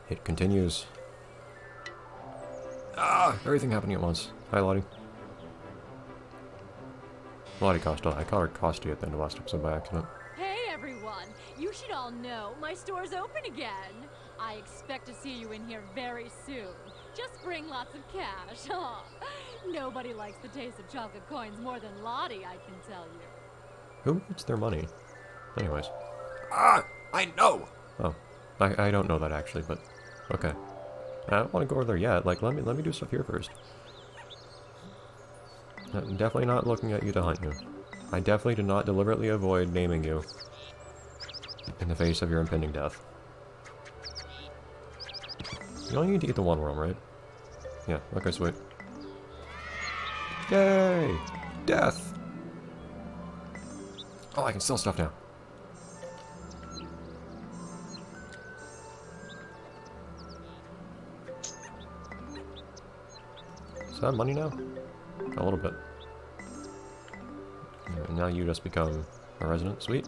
It continues. Ah! Everything happening at once. Hi, Lottie. Lottie Costa. I called her Costi at the end of last episode by accident. Hey everyone! You should all know my store's open again. I expect to see you in here very soon. Just bring lots of cash. Nobody likes the taste of chocolate coins more than Lottie, I can tell you. Who needs their money? Anyways. Ah! I know! Oh. I don't know that actually, but okay. I don't want to go over there yet. Like, let me do stuff here first. I'm definitely not looking at you to hunt you. I definitely did not deliberately avoid naming you in the face of your impending death. You only need to eat the one worm, right? Yeah, okay, sweet. Yay! Death! Oh, I can sell stuff now. Is that money now? A little bit. And now you just become a resident. Sweet.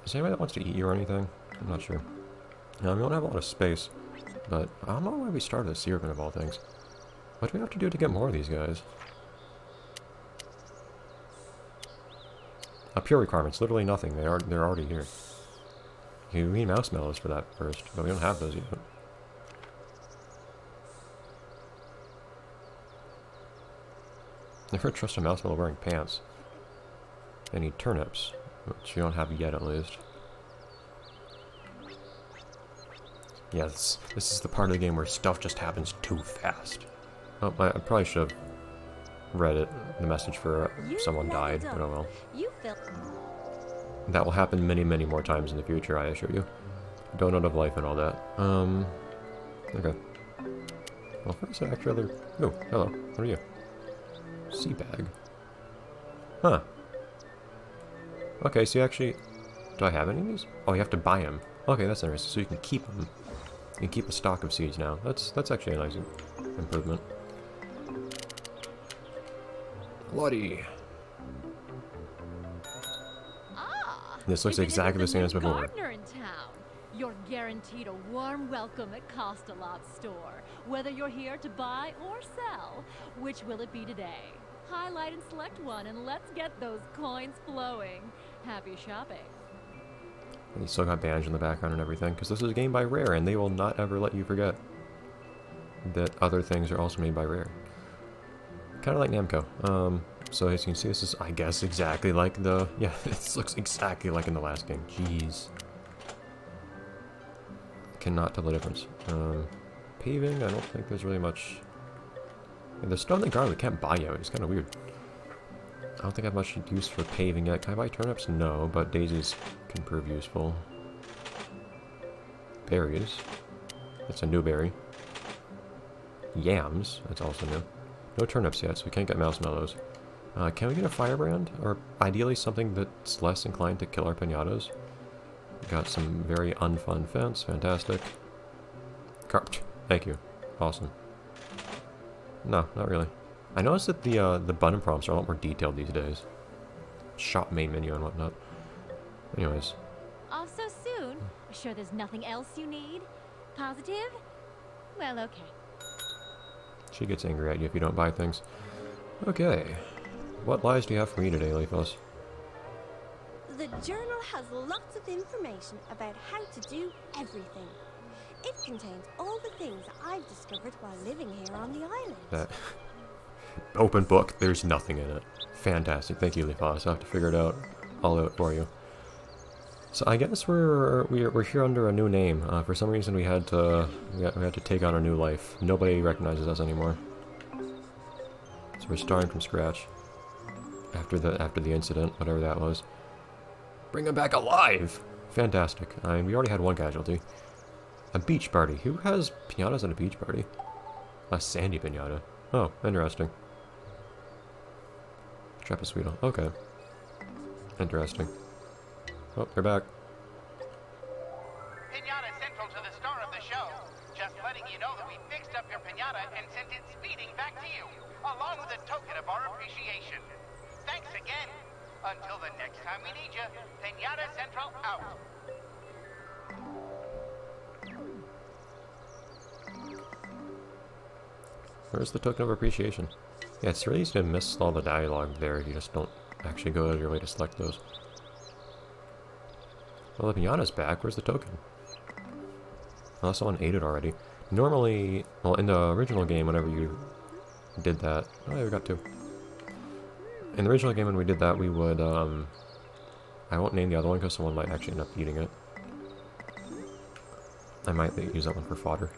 Is there anybody that wants to eat you or anything? I'm not sure. No, we don't have a lot of space. But I don't know why we started a Syrupin of all things. What do we have to do to get more of these guys? Pure requirements. Literally nothing. They're already here. You need mouse mellows for that first, but we don't have those yet. Never trust a mouse mellow wearing pants. I need turnips, which you don't have yet at least. Yes, this is the part of the game where stuff just happens too fast. Oh, I probably should have read it, the message for someone died, but oh well. That will happen many, many more times in the future, I assure you. Donut of life and all that. Okay. Well, first I actually... Oh, hello. What are you? Sea bag. Huh. Okay, so you actually... Do I have any of these? Oh, you have to buy them. Okay, that's interesting. So you can keep them. You can keep a stock of seeds now. That's actually a nice improvement. Lottie. This looks exactly the same as before. Gardener in town. You're guaranteed a warm welcome at Costa-Lot's store, whether you're here to buy or sell. Which will it be today? Highlight and select one, and let's get those coins flowing. Happy shopping. And you still got Banjo in the background and everything, because this is a game by Rare, and they will not ever let you forget that other things are also made by Rare. Kind of like Namco. So as you can see, this is, I guess, exactly like the... Yeah, this looks exactly like in the last game. Jeez. Cannot tell the difference. Paving, I don't think there's really much... Yeah, the stone and garlic we can't buy yet. It's kind of weird. I don't think I have much use for paving yet. Can I buy turnips? No, but daisies can prove useful. Berries. That's a new berry. Yams. That's also new. No turnips yet, so we can't get mouse mellows. Can we get a firebrand? Or ideally something that's less inclined to kill our pinatas? We got some very unfun fence. Fantastic. Carped. Thank you. Awesome. No, not really. I noticed that the button prompts are a lot more detailed these days. Shop main menu and whatnot. Anyways. Off so soon? Sure there's nothing else you need? Positive? Well, okay. She gets angry at you if you don't buy things. Okay. What lies do you have for me today, Leafos? The journal has lots of information about how to do everything. It contains all the things I've discovered while living here on the island. That open book, there's nothing in it. Fantastic. Thank you, Leafos. I'll have to figure it out. I'll do it for you. So I guess we're here under a new name. For some reason we had to take on a new life. Nobody recognizes us anymore. So we're starting from scratch. After the incident, whatever that was. Bring them back alive! Fantastic. I mean, we already had one casualty. A beach party. Who has pinatas at a beach party? A sandy pinata. Oh, interesting. Trapezuito. Okay. Interesting. Oh, they're back. Pinata Central to the star of the show. Just letting you know that we fixed up your pinata and sent it speeding back to you, along with a token of our appreciation. Thanks again. Until the next time we need you, Pinata Central out. Where's the token of appreciation? Yeah, it's really easy to miss all the dialogue there if you just don't actually go out of your way to select those. Well, the pinata's back. Where's the token? Oh, someone ate it already. Normally, well, in the original game, whenever you did that... Oh, yeah, we got two. In the original game, when we did that, we would, I won't name the other one because someone might actually end up eating it. I might use that one for fodder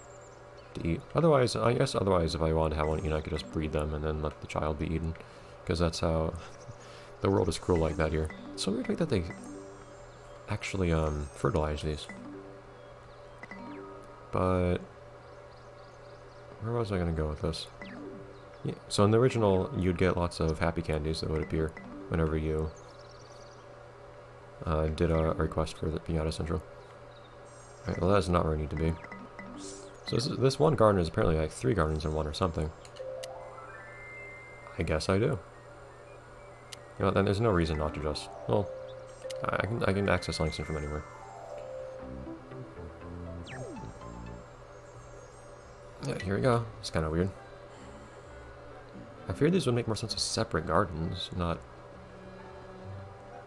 to eat. Otherwise, I guess otherwise, if I wanted to have one eaten, I could just breed them and then let the child be eaten. Because that's how... the world is cruel like that here. It's so weird that they actually, fertilize these. But... where was I going to go with this? Yeah, so in the original, you'd get lots of happy candies that would appear whenever you did a request for the Pinata Central. Alright, well that's not where I need to be. So this one garden is apparently like 3 gardens in one or something. I guess I do. You know what, then there's no reason not to just... well, I can access Langston from anywhere. Yeah, here we go. It's kind of weird. I feared these would make more sense as separate gardens, not...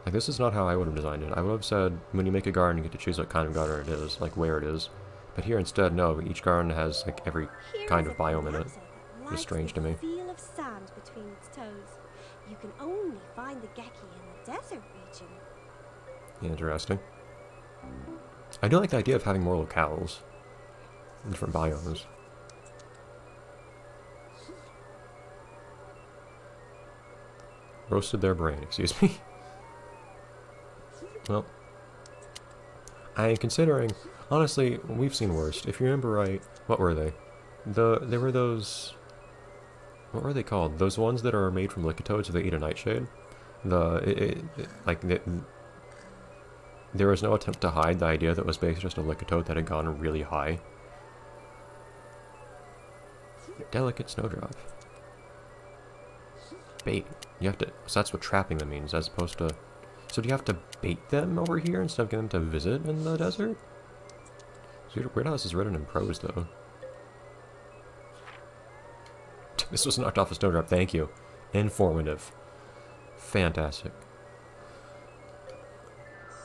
like, this is not how I would have designed it. I would have said, when you make a garden, you get to choose what kind of garden it is, like where it is. But here instead, no, each garden has, like, every kind of biome in it. It's strange to me. Feel of sand between its toes. You can only find the gecko in the desert region. Interesting. I do like the idea of having more locales. Different biomes. Roasted their brain, excuse me. Well, I am considering, honestly, we've seen worse. If you remember right, what were they? There were those, what were they called? Those ones that are made from Licatodes, so they eat a nightshade. There was no attempt to hide the idea that it was basically just a Licatode that had gone really high. Delicate snowdrop. Bait. You have to, so that's what trapping them means, as opposed to... so do you have to bait them over here instead of getting them to visit in the desert? So weird how this is written in prose, though. This was knocked off a snowdrop, thank you. Informative. Fantastic.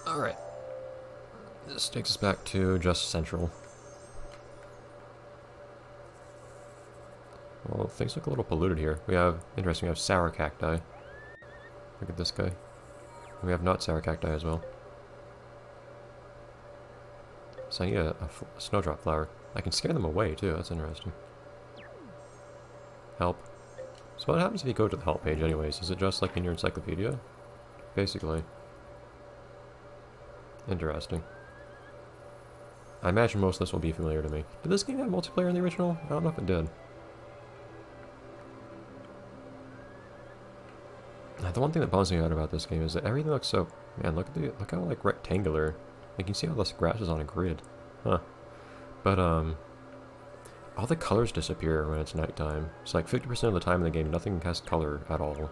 Alright. This takes us back to just Central. Well, things look a little polluted here. We have, interesting, we have sour cacti. Look at this guy. We have not sour cacti as well. So I need a snowdrop flower. I can scare them away too, that's interesting. Help. So what happens if you go to the help page anyways? Is it just like in your encyclopedia? Basically. Interesting. I imagine most of this will be familiar to me. Did this game have multiplayer in the original? I don't know if it did. The one thing that bums me out about this game is that everything looks so... man, look how, like, rectangular. Like, you can see all this grass is on a grid. Huh. But, all the colors disappear when it's nighttime. It's like 50% of the time in the game, nothing has color at all.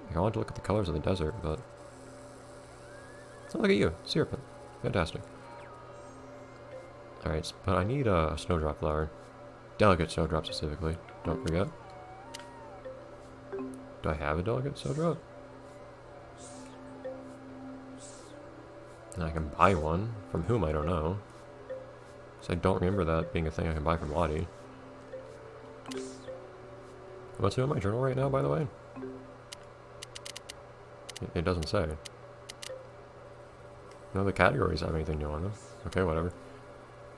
Like, I want to look at the colors of the desert, but... oh, look at you! Syrupin. Fantastic. Alright, but I need a snowdrop flower. Delicate snowdrop specifically. Don't forget. Do I have a delicate snowdrop? And I can buy one. From whom, I don't know. So I don't remember that being a thing I can buy from Lottie. What's new in my journal right now, by the way? It doesn't say. No, the categories have anything new on them. Okay, whatever.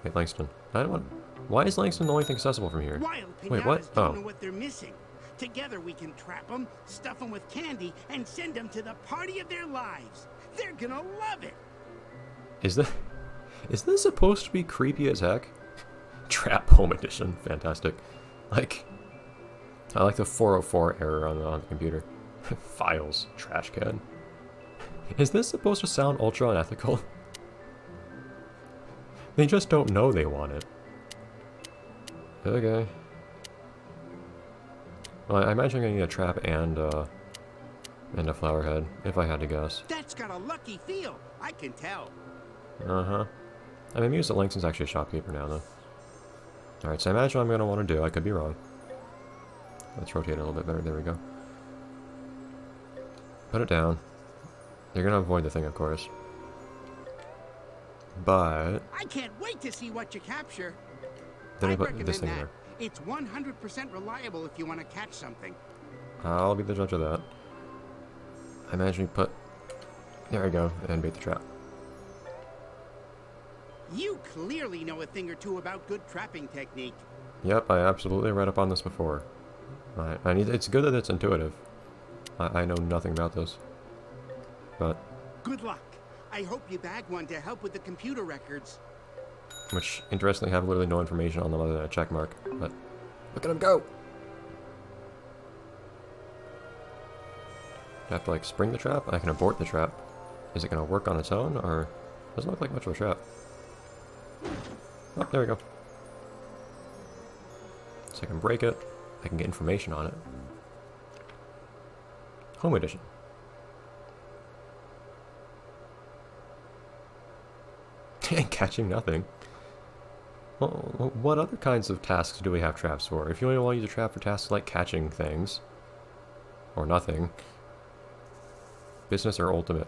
Hey, Langston. I don't want... why is Langston the only thing accessible from here? Wait, what? Don't know what they're missing. Together we can trap them, stuff them with candy, and send them to the party of their lives. They're gonna love it. Is this supposed to be creepy as heck? Trap Home Edition. Fantastic. Like, I like the 404 error on the computer. Files. Trash can. Is this supposed to sound ultra unethical? They just don't know they want it. Okay. Well, I imagine I'm gonna need a trap and a flower head, if I had to guess. That's got a lucky feel. I can tell. Uh-huh. I'm amused that Langston's actually a shopkeeper now, though. Alright, so I imagine what I'm gonna want to do. I could be wrong. Let's rotate it a little bit better. There we go. Put it down. You're gonna avoid the thing, of course. But I can't wait to see what you capture. then we I'd put recommend this thing in that. there. It's 100% reliable if you want to catch something. I'll be the judge of that. I imagine we put... There we go, and bait the trap. You clearly know a thing or two about good trapping technique. Yep, I absolutely read up on this before. It's good that it's intuitive. I know nothing about this. But... Good luck. I hope you bag one to help with the computer records. Which, interestingly, have literally no information on them other than a check mark. But look at him go! Do I have to, like, spring the trap? I can abort the trap. Is it going to work on its own, or... Doesn't look like much of a trap. Oh, there we go. So I can break it. I can get information on it. Home edition. Catching nothing. Well, what other kinds of tasks do we have traps for? If you only want to use a trap for tasks like catching things, or nothing, business or ultimate.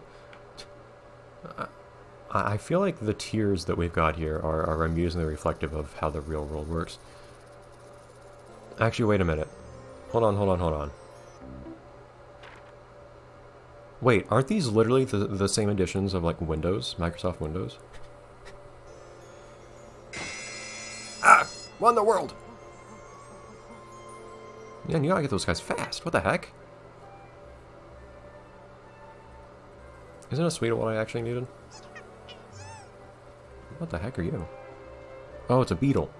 I feel like the tiers that we've got here are amusingly reflective of how the real world works. Actually, wait a minute. Hold on. Wait, aren't these literally the same editions of, like, Windows? Microsoft Windows? Ah! Won the world! Man, you gotta get those guys fast. What the heck? Isn't a sweet what I actually needed? What the heck are you? Oh, it's a beetle.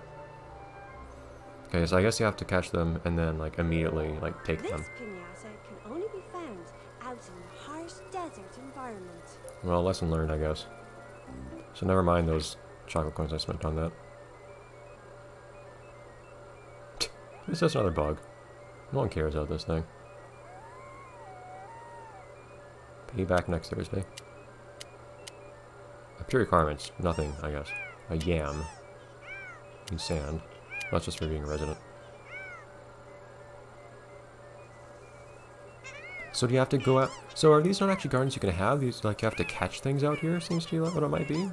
Okay, so I guess you have to catch them and then, like, immediately, like, take This them. pinata can only be found out in a harsh desert environment. Well, lesson learned, I guess. So never mind those chocolate coins I spent on that. It's just another bug. No one cares about this thing. Pay back next Thursday. Pure requirements, nothing, I guess. A yam. And sand. That's just for being a resident. So do you have to go out... So are these not actually gardens you can have? These, like, you have to catch things out here, seems to be what it might be?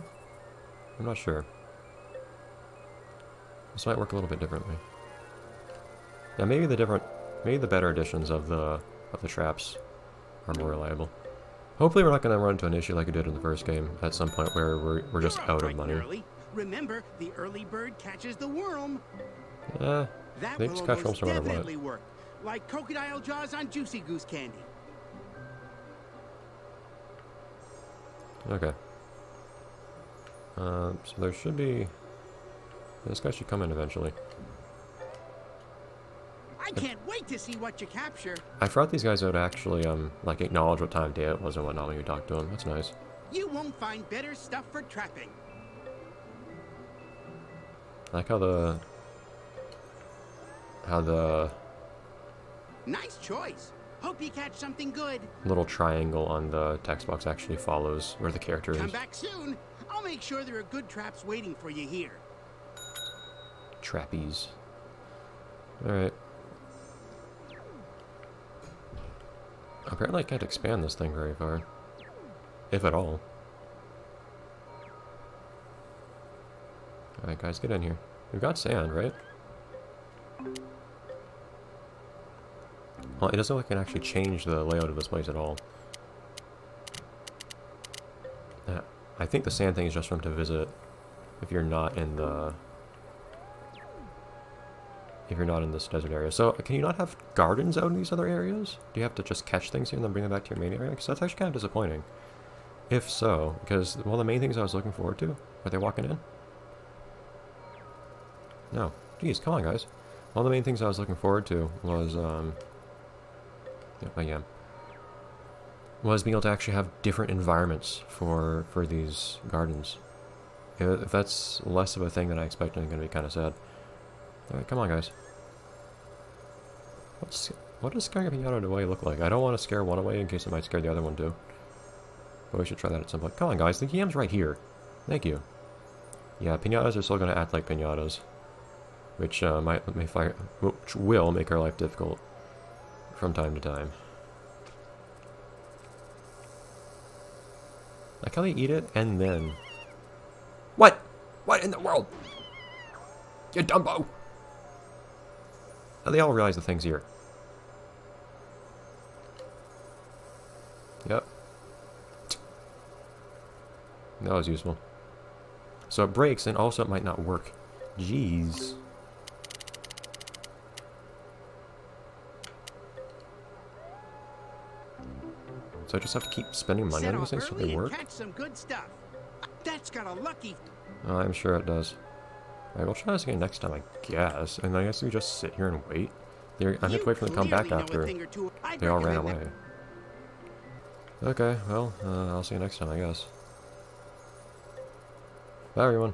I'm not sure. This might work a little bit differently. Yeah, maybe the better editions of the traps are more reliable. Hopefully we're not going to run into an issue like we did in the first game at some point where we're just You're out up of bright money. and early. Remember, the early bird catches the worm. Yeah, That they will just catch almost worms no matter what. definitely work. Like crocodile jaws on Juicy Goose candy. Okay. So there should be... This guy should come in eventually. I can't wait to see what you capture. I forgot these guys would actually, like, acknowledge what time of day it was and whatnot when you talk to them. That's nice. You won't find better stuff for trapping. I like how the Nice choice. Hope you catch something good. little triangle on the text box actually follows where the character Come is. back soon. I'll make sure there are good traps waiting for you here. Trappies. Alright. Apparently I can't expand this thing very far. If at all. Alright guys, get in here. We've got sand, right? Well, it doesn't look like I can actually change the layout of this place at all. I think the sand thing is just for him to visit if you're not in the... If you're not in this desert area. So, can you not have gardens out in these other areas? Do you have to just catch things here and then bring them back to your main area? Because that's actually kind of disappointing. If so, because one of the main things I was looking forward to... Are they walking in? No. Jeez, come on, guys. One of the main things I was looking forward to was, yeah, I am. Was being able to actually have different environments for these gardens. If that's less of a thing than I expected, I'm going to be kind of sad. Alright, come on, guys. What does scaring a pinata away look like? I don't want to scare one away in case it might scare the other one too. But we should try that at some point. Come on, guys. The yam's right here. Thank you. Yeah, pinatas are still going to act like pinatas. which which will make our life difficult from time to time. Like how they eat it and then... What? What in the world? You Dumbo! They all realize the thing's here. Yep. That was useful. So it breaks and also it might not work. Jeez. So I just have to keep spending money on these things so they work? Catch some good stuff. That's got a lucky. Oh, I'm sure it does. Alright, we'll try this again next time, I guess. And I guess we just sit here and wait. I have to wait for them to come back after they all ran away. Okay, well, I'll see you next time, I guess. Bye, everyone.